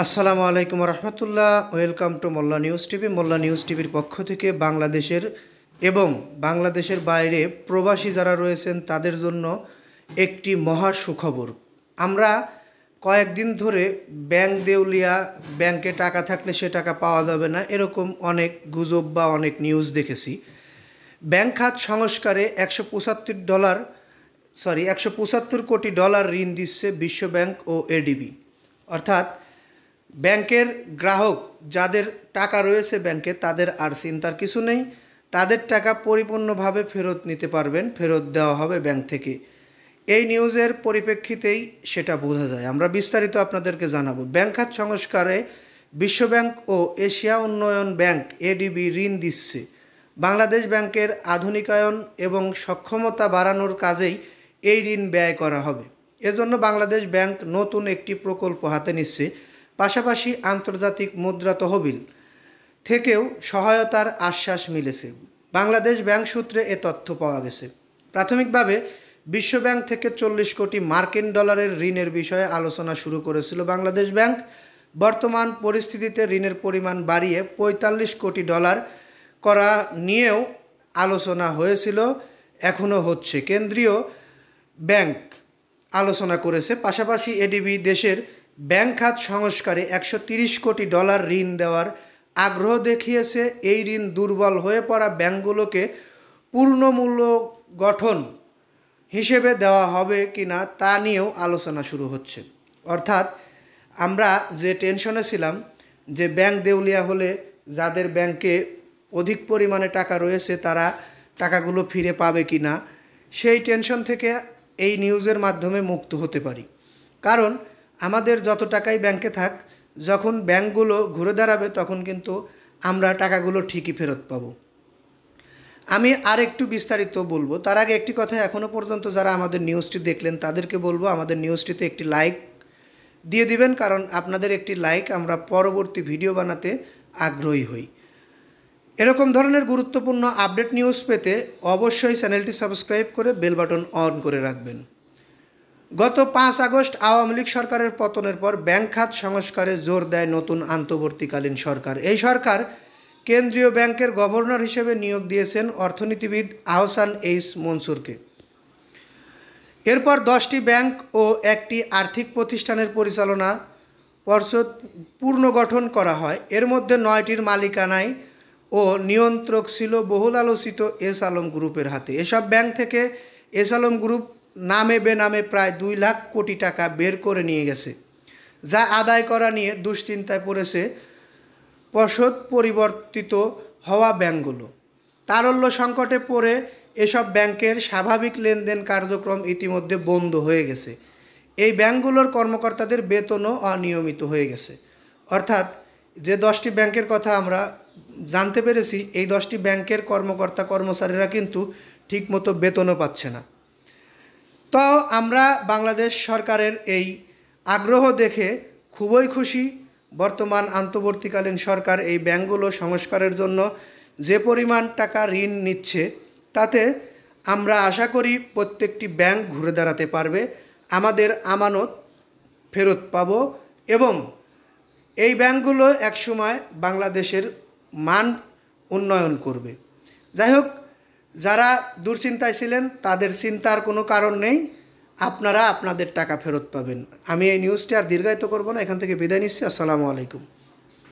আসসালামু আলাইকুম রহমতুল্লাহ। Welcome to Molla news TV. Molla news টিভির পক্ষ থেকে বাংলাদেশের এবং বাংলাদেশের বাইরে প্রবাসী যারা রয়েছেন তাদের জন্য একটি মহা সুখবর। আমরা কয়েকদিন ধরে ব্যাংক দেউলিয়া, ব্যাংকে টাকা থাকলে সে টাকা পাওয়া যাবে না, এরকম অনেক গুজব বা অনেক নিউজ দেখেছি। ব্যাংক খাত সংস্কারে 175 কোটি ডলার ঋণ দিচ্ছে বিশ্ব ব্যাংক ও এডিবি। অর্থাৎ ব্যাংকের গ্রাহক যাদের টাকা রয়েছে ব্যাংকে, তাদের আর চিন্তার কিছু নেই। তাদের টাকা পরিপূর্ণভাবে ফেরত নিতে পারবেন, ফেরত দেওয়া হবে ব্যাংক থেকে। এই নিউজের পরিপ্রেক্ষিতেই সেটা বোঝা যায়। আমরা বিস্তারিত আপনাদেরকে জানাবো। ব্যাংক খাত সংস্কারে বিশ্ব ব্যাংক ও এশিয়া উন্নয়ন ব্যাংক এডিবি ঋণ দিচ্ছে। বাংলাদেশ ব্যাংকের আধুনিকায়ন এবং সক্ষমতা বাড়ানোর কাজেই এই ঋণ ব্যয় করা হবে। এজন্য বাংলাদেশ ব্যাংক নতুন একটি প্রকল্প হাতে নিচ্ছে। পাশাপাশি আন্তর্জাতিক মুদ্রা তহবিল থেকেও সহায়তার আশ্বাস মিলেছে। বাংলাদেশ ব্যাংক সূত্রে এ তথ্য পাওয়া গেছে। প্রাথমিকভাবে বিশ্ব ব্যাংক থেকে 40 কোটি মার্কিন ডলারের ঋণের বিষয়ে আলোচনা শুরু করেছিল বাংলাদেশ ব্যাংক। বর্তমান পরিস্থিতিতে ঋণের পরিমাণ বাড়িয়ে 45 কোটি ডলার করা নিয়েও আলোচনা হয়েছিল, এখনও হচ্ছে। কেন্দ্রীয় ব্যাংক আলোচনা করেছে। পাশাপাশি এডিবি দেশের ব্যাংক খাত সংস্কারে 130 কোটি ডলার ঋণ দেওয়ার আগ্রহ দেখিয়েছে। এই ঋণ দুর্বল হয়ে পড়া ব্যাংকগুলোকে পূর্ণমূল্য গঠন হিসেবে দেওয়া হবে কিনা তা নিয়েও আলোচনা শুরু হচ্ছে। অর্থাৎ আমরা যে টেনশনে ছিলাম যে ব্যাংক দেউলিয়া হলে যাদের ব্যাংকে অধিক পরিমাণে টাকা রয়েছে তারা টাকাগুলো ফিরে পাবে কিনা, সেই টেনশন থেকে এই নিউজের মাধ্যমে মুক্ত হতে পারি। কারণ আমাদের যত টাকাই ব্যাংকে থাক, যখন ব্যাংকগুলো ঘুরে দাঁড়াবে তখন কিন্তু আমরা টাকাগুলো ঠিকই ফেরত পাবো। আমি আর একটু বিস্তারিত বলবো। তার আগে একটি কথা, এখনও পর্যন্ত যারা আমাদের নিউজটি দেখলেন তাদেরকে বলবো আমাদের নিউজটিতে একটি লাইক দিয়ে দিবেন, কারণ আপনাদের একটি লাইক আমরা পরবর্তী ভিডিও বানাতে আগ্রহী হই। এরকম ধরনের গুরুত্বপূর্ণ আপডেট নিউজ পেতে অবশ্যই চ্যানেলটি সাবস্ক্রাইব করে বেল বাটন অন করে রাখবেন। গত 5 আগস্ট আওয়ামী লীগ সরকারের পতনের পর ব্যাংক খাত সংস্কারে জোর দেয় নতুন অন্তর্বর্তীকালীন সরকার। এই সরকার কেন্দ্রীয় ব্যাংকের গভর্নর হিসেবে নিয়োগ দিয়েছেন অর্থনীতিবিদ আহসান এইচ মনসুরকে। এরপর 10টি ব্যাংক ও একটি আর্থিক প্রতিষ্ঠানের পরিচালনা পর্ষদ পুনর্গঠন করা হয়। এর মধ্যে 9টির মালিকানায় ও নিয়ন্ত্রক ছিল বহুল আলোচিত এস আলম গ্রুপের হাতে। এসব ব্যাংক থেকে এস আলম গ্রুপ নামে বেনামে প্রায় 2 লাখ কোটি টাকা বের করে নিয়ে গেছে, যা আদায় করা নিয়ে দুশ্চিন্তায় পড়েছে পর্ষদ পরিবর্তিত হওয়া ব্যাংকগুলো। তারল্য সংকটে পড়ে এসব ব্যাংকের স্বাভাবিক লেনদেন কার্যক্রম ইতিমধ্যে বন্ধ হয়ে গেছে। এই ব্যাংকগুলোর কর্মকর্তাদের বেতনও অনিয়মিত হয়ে গেছে। অর্থাৎ যে 10টি ব্যাংকের কথা আমরা জানতে পেরেছি, এই 10টি ব্যাংকের কর্মকর্তা কর্মচারীরা কিন্তু ঠিকমতো বেতনও পাচ্ছে না। তো আমরা বাংলাদেশ সরকারের এই আগ্রহ দেখে খুবই খুশি। বর্তমান অন্তর্বর্তীকালীন সরকার এই ব্যাংকগুলো সংস্কারের জন্য যে পরিমাণ টাকা ঋণ নিচ্ছে, তাতে আমরা আশা করি প্রত্যেকটি ব্যাংক ঘুরে দাঁড়াতে পারবে, আমাদের আমানত ফেরত পাব এবং এই ব্যাংকগুলো একসময় বাংলাদেশের মান উন্নয়ন করবে। যাই হোক, যারা দুশ্চিন্তায় ছিলেন তাদের চিন্তার কোনো কারণ নেই, আপনারা আপনাদের টাকা ফেরত পাবেন। আমি এই নিউজটি আর দীর্ঘায়িত করব না, এখান থেকে বিদায় নিচ্ছি। আসসালামু আলাইকুম।